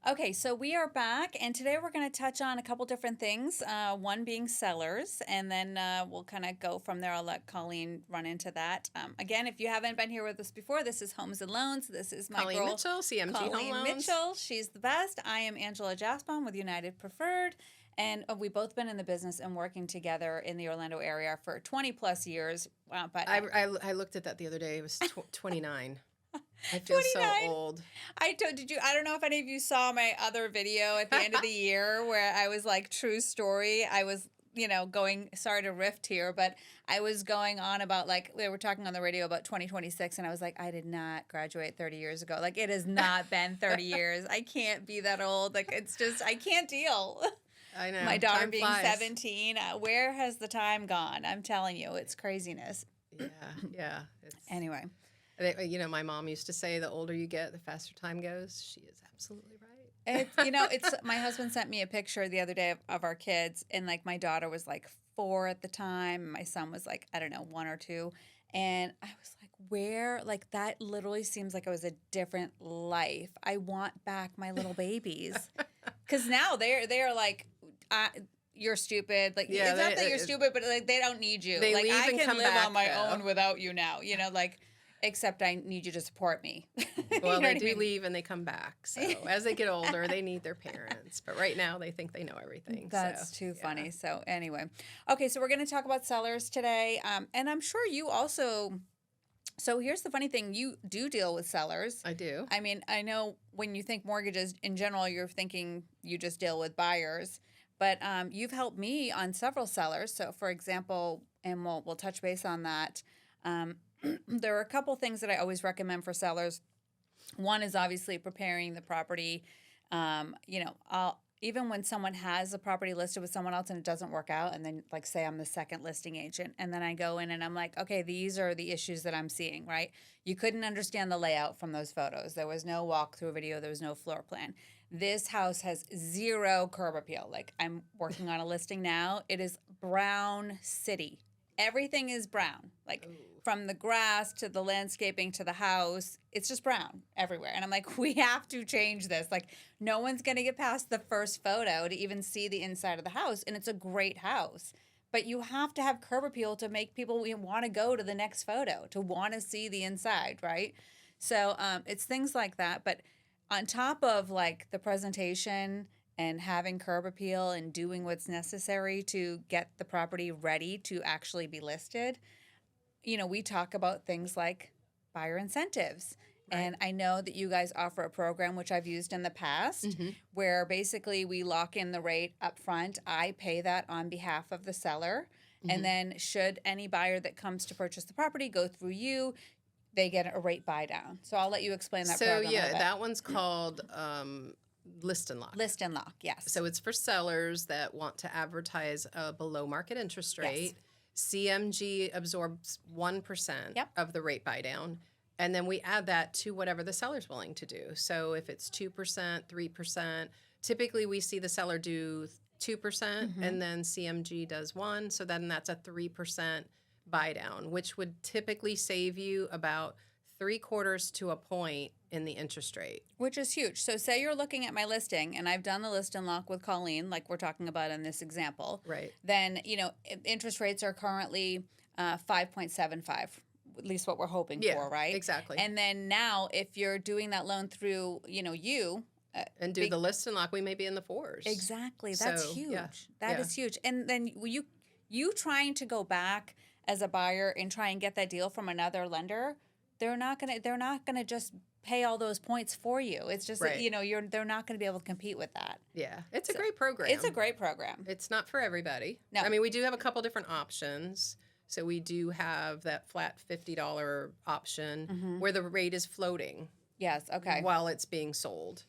Okay, so we are back, and today we're going to touch on a couple different things. One being sellers, and then we'll kind of go from there. I'll let Colleen run into that. Again, if you haven't been here with us before, this is Homes and Loans. This is my Colleen girl, Mitchell, CMG Home Colleen Loans. Mitchell. She's the best. I am Angela Jaspon with United Preferred, and we've both been in the business and working together in the Orlando area for 20 plus years. But I looked at that the other day. It was 29. I feel so 29. old. I don't know if any of you saw my other video at the end of the year where I was like, true story. I was, sorry to rift here, but I was going on about like, we were talking on the radio about 2026 and I was like, I did not graduate 30 years ago. Like it has not been 30 years. I can't be that old. Like it's just, I can't deal. I know. My daughter Time being flies. 17, where has the time gone? I'm telling you, it's craziness. Yeah. Anyway. My mom used to say, the older you get, the faster time goes. She is absolutely right. It's my husband sent me a picture the other day of our kids, and like my daughter was like 4 at the time, and my son was like, I don't know, 1 or 2. And I was like, where? Like that literally seems like it was a different life. I want back my little babies. Because now they're like, you're stupid. Like it's not that you're stupid, but like they don't need you. They like leave I and can come live back, on my though. own without you now. Except I need you to support me. Well, they what do I mean? leave and they come back. So as they get older, they need their parents. But right now, they think they know everything. That's too funny. So anyway, okay, so we're going to talk about sellers today, and I'm sure you also. So here's the funny thing: you do deal with sellers. I do. I mean, I know when you think mortgages in general, you're thinking you just deal with buyers, but you've helped me on several sellers. So, for example, and we'll touch base on that. There are a couple things that I always recommend for sellers. One is obviously preparing the property. Even when someone has a property listed with someone else and it doesn't work out, and then like say I'm the second listing agent, and then I go in and I'm like, okay, these are the issues that I'm seeing, right? You couldn't understand the layout from those photos. There was no walkthrough video. There was no floor plan. This house has 0 curb appeal. Like I'm working on a listing now. It is brown city. Everything is brown. Like from the grass to the landscaping to the house, it's just brown everywhere. And I'm like, we have to change this. Like no one's going to get past the first photo to even see the inside of the house. And it's a great house. But you have to have curb appeal to make people want to go to the next photo, to want to see the inside, right? So it's things like that. But on top of like the presentation and having curb appeal and doing what's necessary to get the property ready to actually be listed, we talk about things like buyer incentives. Right. And I know that you guys offer a program, which I've used in the past, where basically we lock in the rate up front. I pay that on behalf of the seller. And then should any buyer that comes to purchase the property go through you, they get a rate buy down. So I'll let you explain that program a little bit. That one's called List and Lock. List and Lock, yes. So it's for sellers that want to advertise a below market interest rate. Yes. CMG absorbs 1% of the rate buy down. And then we add that to whatever the seller's willing to do. So if it's 2%, 3%, typically we see the seller do 2% and then CMG does 1. So then that's a 3% buy down, which would typically save you about 3/4 to a point in the interest rate. Which is huge. So say you're looking at my listing, and I've done the list and lock with Colleen, like we're talking about in this example. Right. Then, interest rates are currently 5.75, at least what we're hoping for, right? Exactly. And then now, if you're doing that loan through, you. And do the list and lock, we may be in the 4s. Exactly. That's huge. Yeah. That is huge. And then you trying to go back as a buyer and try and get that deal from another lender, they're not gonna just pay all those points for you. It's just that, they're not going to be able to compete with that. Yeah, it's a great program. It's a great program. It's not for everybody. No. I mean, we do have a couple different options. So we do have that flat $50 option where the rate is floating. Yes, okay. While it's being sold.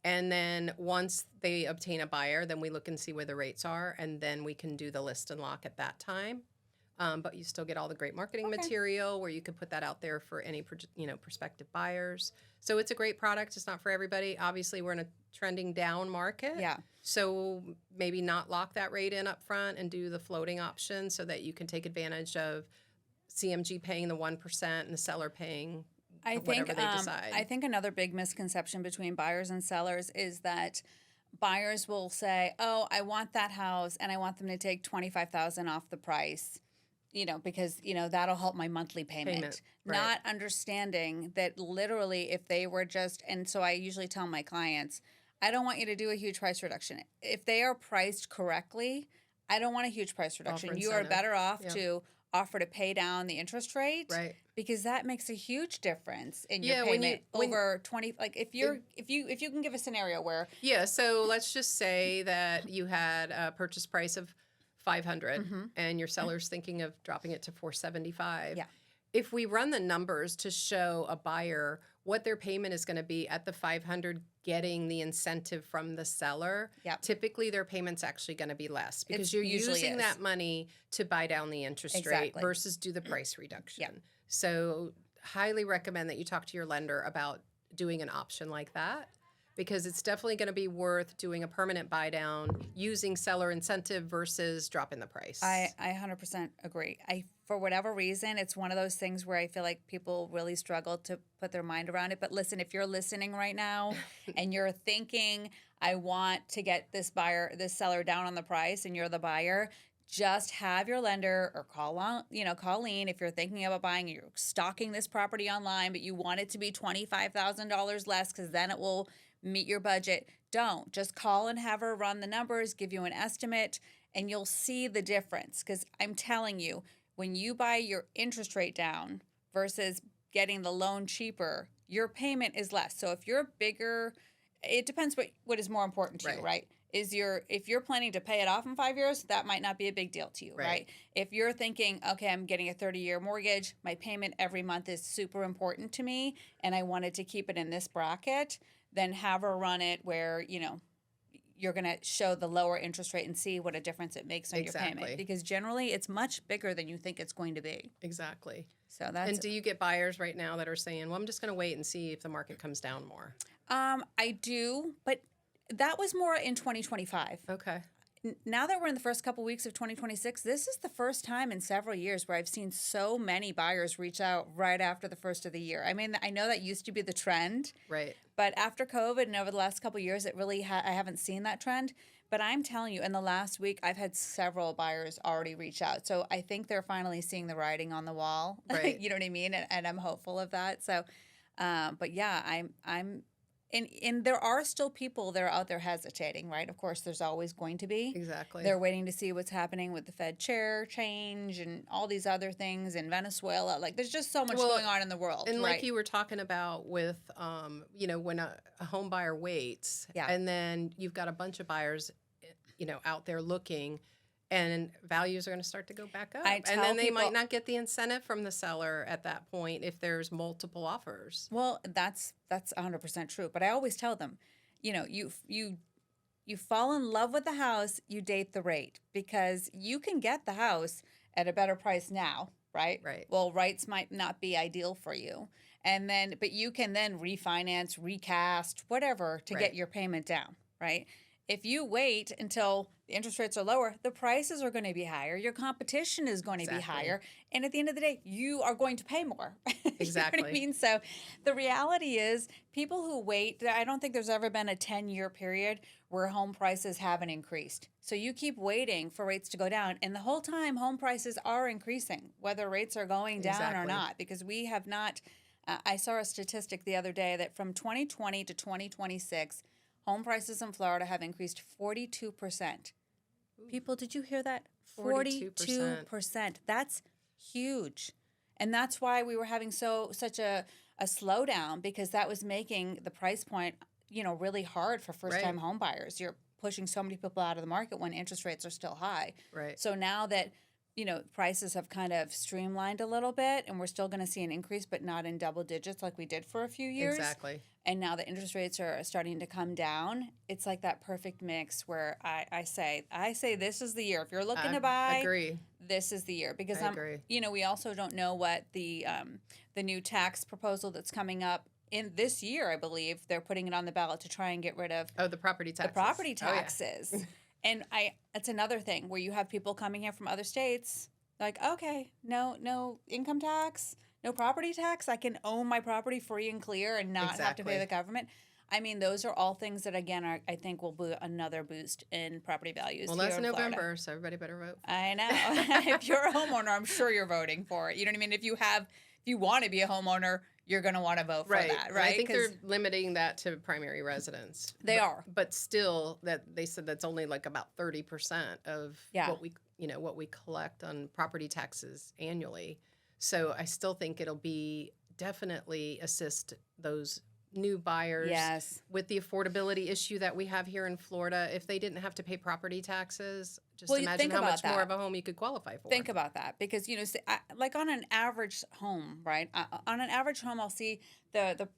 And then once they obtain a buyer, then we look and see where the rates are, and then we can do the list and lock at that time. But you still get all the great marketing material where you can put that out there for any prospective buyers. So it's a great product. It's not for everybody. Obviously, we're in a trending down market. Yeah. So maybe not lock that rate in up front and do the floating option so that you can take advantage of CMG paying the 1% and the seller paying whatever they decide. I think another big misconception between buyers and sellers is that buyers will say, "Oh, I want that house, and I want them to take 25,000 off the price." Because, that'll help my monthly payment. Right. Not understanding that literally if they were and so I usually tell my clients, I don't want you to do a huge price reduction. If they are priced correctly, I don't want a huge price reduction. You are better off to offer to pay down the interest rate. Right. Because that makes a huge difference in your payment over 20, like if you can give a scenario where. Yeah, so let's just say that you had a purchase price of 500 and your seller's thinking of dropping it to 475. Yeah. If we run the numbers to show a buyer what their payment is going to be at the 500 getting the incentive from the seller, typically their payment's actually going to be less because you're using that money to buy down the interest rate versus do the price reduction. So highly recommend that you talk to your lender about doing an option like that, because it's definitely going to be worth doing a permanent buy down using seller incentive versus dropping the price. I 100% agree. For whatever reason, it's one of those things where I feel like people really struggle to put their mind around it. But listen, if you're listening right now and you're thinking, I want to get this seller down on the price, and you're the buyer, just have your lender or COLLEEN if you're thinking about buying, you're stocking this property online, but you want it to be $25,000 less because then it will meet your budget. Don't. Just call and have her run the numbers, give you an estimate, and you'll see the difference. Because I'm telling you, when you buy your interest rate down versus getting the loan cheaper, your payment is less. So if you're bigger, it depends what is more important to you, right? If you're planning to pay it off in 5 years, that might not be a big deal to you, right? If you're thinking, okay, I'm getting a 30-year mortgage, my payment every month is super important to me, and I wanted to keep it in this bracket, then have her run it where, you're going to show the lower interest rate and see what a difference it makes on your payment. Because generally, it's much bigger than you think it's going to be. Exactly. So that's. And do you get buyers right now that are saying, well, I'm just going to wait and see if the market comes down more? I do, but that was more in 2025. Okay. Now that we're in the first couple weeks of 2026, this is the first time in several years where I've seen so many buyers reach out right after the first of the year. I mean, I know that used to be the trend. Right. But after COVID and over the last couple of years, it really I haven't seen that trend. But I'm telling you, in the last week, I've had several buyers already reach out. So I think they're finally seeing the writing on the wall. Right. You know what I mean? And I'm hopeful of that. So, but yeah, I'm And there are still people that are out there hesitating, right? Of course, there's always going to be. Exactly. They're waiting to see what's happening with the Fed chair change and all these other things in Venezuela. Like, there's just so much going on in the world. And like you were talking about with, when a home buyer waits, and then you've got a bunch of buyers, out there looking, and values are going to start to go back up. And then they might not get the incentive from the seller at that point if there's multiple offers. Well, that's 100% true. But I always tell them, you fall in love with the house, you date the rate, because you can get the house at a better price now, right? Right. Well, rates might not be ideal for you. But you can then refinance, recast, whatever to get your payment down, right? If you wait until the interest rates are lower, the prices are going to be higher. Your competition is going to be higher. And at the end of the day, you are going to pay more. Exactly. You know what I mean? So the reality is people who wait, I don't think there's ever been a 10-year period where home prices haven't increased. So you keep waiting for rates to go down. And the whole time, home prices are increasing, whether rates are going down or not, because we have not. I saw a statistic the other day that from 2020 to 2026, home prices in Florida have increased 42%. People, did you hear that? 42%. That's huge. And that's why we were having such a slowdown, because that was making the price point, really hard for first-time home buyers. You're pushing so many people out of the market when interest rates are still high. Right. So now that prices have kind of streamlined a little bit, and we're still going to see an increase, but not in double digits like we did for a few years. Exactly. And now the interest rates are starting to come down. It's like that perfect mix where I say this is the year. If you're looking to buy, agree. This is the year. Because I agree. We also don't know what the new tax proposal that's coming up in this year. I believe they're putting it on the ballot to try and get rid of the property taxes. The property taxes. And it's another thing where you have people coming here from other states, like, okay, no income tax, no property tax. I can own my property free and clear and not have to pay Exactly. the government. I mean, those are all things that, again, I think will be another boost in property values Well, here that's in November, Florida. so everybody better vote. I know. If you're a homeowner, I'm sure you're voting for it. You know what I mean? If you want to be a homeowner, you're going to want to vote for Right. that, And I right? think they're limiting that to primary residents. They are. But still, that they said that's only like about 30% of Yeah. what we collect on property taxes annually. So I still think it'll be definitely assist those new buyers Yes. with the affordability issue that we have here in Florida. If they didn't have to pay property taxes, just Well, you imagine think how about much more that. of a home you could qualify for. Think about that because, like on an average home, right? On an average home, I'll see the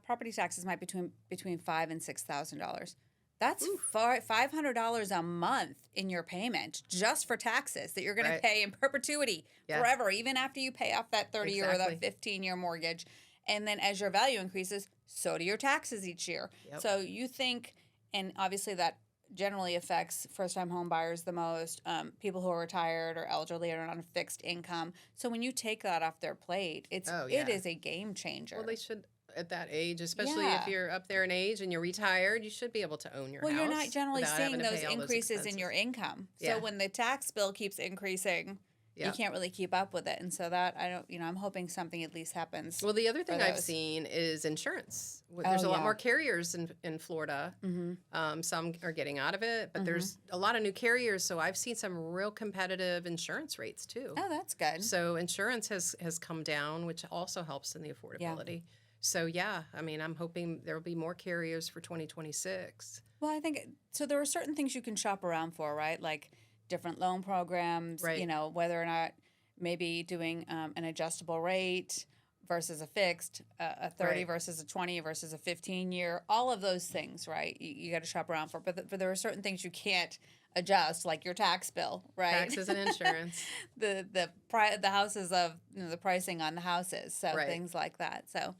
property taxes might between $5,000 and $6,000. That's $500 a month in your payment just for taxes that you're going to pay in perpetuity forever, even after you pay off that 30-year or that 15-year mortgage. And then as your value increases, so do your taxes each year. Yep. So you think, and obviously that generally affects first-time home buyers the most, people who are retired or elderly or on a fixed income. So when you take that off their plate, it is a game changer. Well, they should at that age, especially if you're up there in age and you're retired, you should be able to own your house. Well, you're not generally without seeing having to those pay all increases in your expenses. income. Yeah. So when the tax bill keeps increasing, you can't really keep up with it. And so that I'm hoping something at least happens. Well, the other thing I've those. seen is insurance. There's a lot more carriers in Florida. Mm-hmm. Some are getting out of it, but there's a lot of new carriers. So I've seen some real competitive insurance rates too. Oh, that's good. So insurance has come down, which also helps in the affordability. So yeah, I mean, I'm hoping there will be more carriers for 2026. Well, I think so. There are certain things you can shop around for, right? Like different loan programs, Right. Whether or not maybe doing an adjustable rate versus a fixed, a 30 Right. versus a 20 versus a 15-year, all of those things, right? You got to shop around for. But there are certain things you can't adjust, like your tax bill, right? Taxes and insurance. the houses of the pricing on the houses, so Right. things like that. So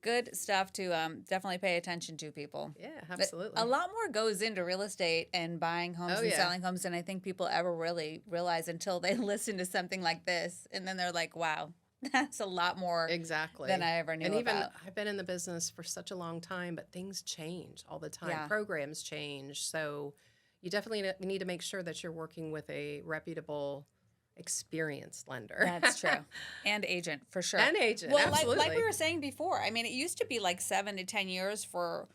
good stuff to definitely pay attention to, people. Yeah, absolutely. A lot more goes into real estate and buying homes and selling homes than I think people ever really realize until they listen to something like this, and then they're like, "Wow, that's a lot more exactly than I ever knew and even about." I've been in the business for such a long time, but things change all the time. Yeah. Programs change, so you definitely need to make sure that you're working with a reputable, experienced lender. That's true, and agent for sure. And agent, well, absolutely. like we were saying before. I mean, it used to be like 7 to 10 years for,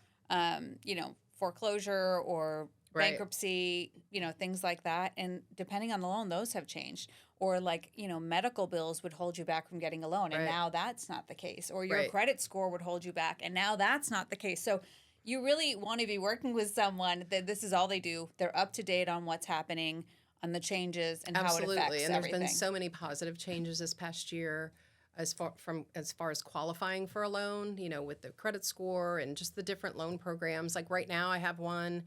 foreclosure or Right. bankruptcy, things like that. And depending on the loan, those have changed. Or like, medical bills would hold you back from getting a loan, and Right. now that's not the case. Or your Right. credit score would hold you back, and now that's not the case. So you really want to be working with someone that this is all they do. They're up to date on what's happening, on the changes, and Absolutely. how it affects And there's everything. been so many positive changes this past year as far as qualifying for a loan, with the credit score and just the different loan programs. Like right now I have one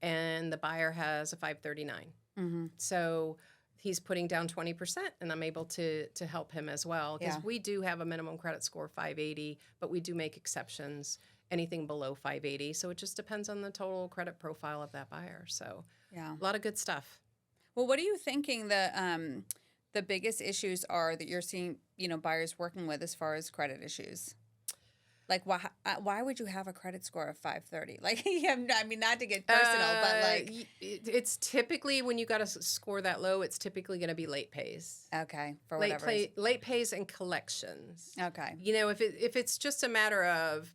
and the buyer has a 539. Mm-hmm. So he's putting down 20% and I'm able to help him as well, because Yeah. we do have a minimum credit score of 580, but we do make exceptions anything below 580. So it just depends on the total credit profile of that buyer. So Yeah. a lot of good stuff. Well, what are you thinking the biggest issues are that you're seeing, buyers working with as far as credit issues? Like, why would you have a credit score of 530? Like, I mean, not to get personal, but like, It's typically, when you got to score that low, it's typically going to be late pays. okay, for whatever. Late pays and collections. Okay. If it's just a matter of,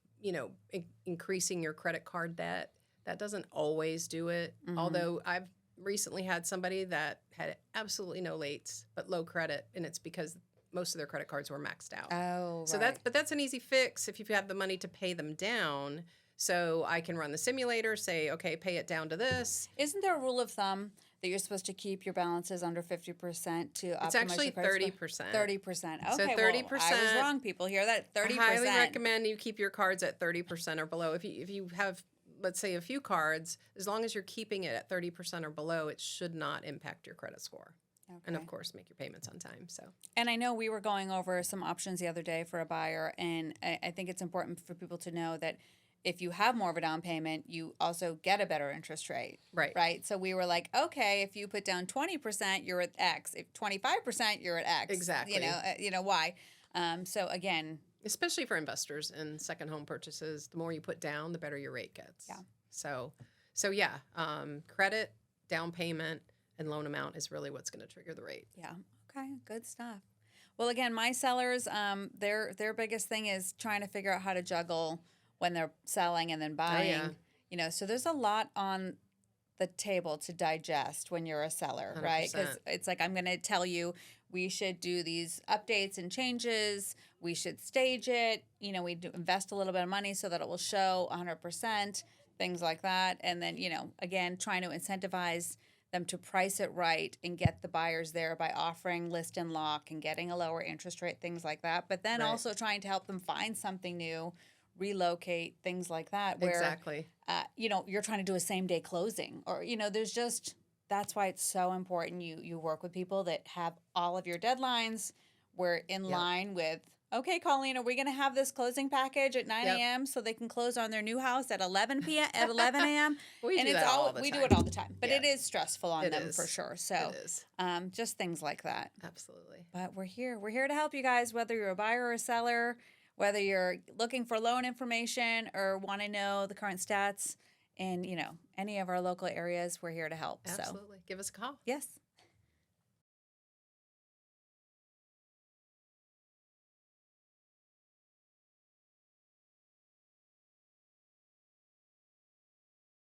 increasing your credit card debt, that doesn't always do it. Mhm. Although I've recently had somebody that had absolutely no lates, but low credit, and it's because most of their credit cards were maxed out. Oh, So right. that's an easy fix if you have the money to pay them down. So I can run the simulator, say, okay, pay it down to this. Isn't there a rule of thumb that you're supposed to keep your balances under 50% to optimize It's actually your credit 30%. 30%. Okay, So well, 30%. I was wrong, people. Hear that? 30%. I highly recommend you keep your cards at 30% or below. If you have, let's say, a few cards, as long as you're keeping it at 30% or below, it should not impact your credit score. And Okay. of course, make your payments on time. So And I know we were going over some options the other day for a buyer, and I think it's important for people to know that if you have more of a down payment, you also get a better interest rate. Right. Right. So we were like, okay, if you put down 20%, you're at X. If 25%, you're at X. Exactly. Why? So again, especially for investors in second home purchases, the more you put down, the better your rate gets. Yeah. So yeah, credit, down payment, and loan amount is really what's going to trigger the rate. yeah. Okay, good stuff. Well, again, my sellers, their biggest thing is trying to figure out how to juggle when they're selling and then buying. yeah. You know, so there's a lot on the table to digest when you're a seller, right? Because 100%. it's like I'm going to tell you we should do these updates and changes. We should stage it. You know, we do invest a little bit of money so that it will show 100%, things like that. And then, you know, again, trying to incentivize them to price it right and get the buyers there by offering list and lock and getting a lower interest rate, things like that. But then Right. also trying to help them find something new, relocate, things like that. Where, Exactly. you know, you're trying to do a same day closing, or, you know, there's just, that's why it's so important you work with people that have all of your deadlines. We're in Yep. line with, okay, Colleen, are we going to have this closing package at 9 Yep. a.m. so they can close on their new house at 11 p.m. at 11 a.m. We and do it's that all the we time. do it all the time, but Yeah. it is stressful on It them is. for sure. So It is. just things like that. Absolutely. But we're here. We're here to help you guys, whether you're a buyer or a seller, whether you're looking for loan information or want to know the current stats in, you know, any of our local areas. We're here to help. So Absolutely. Give us a call. yes.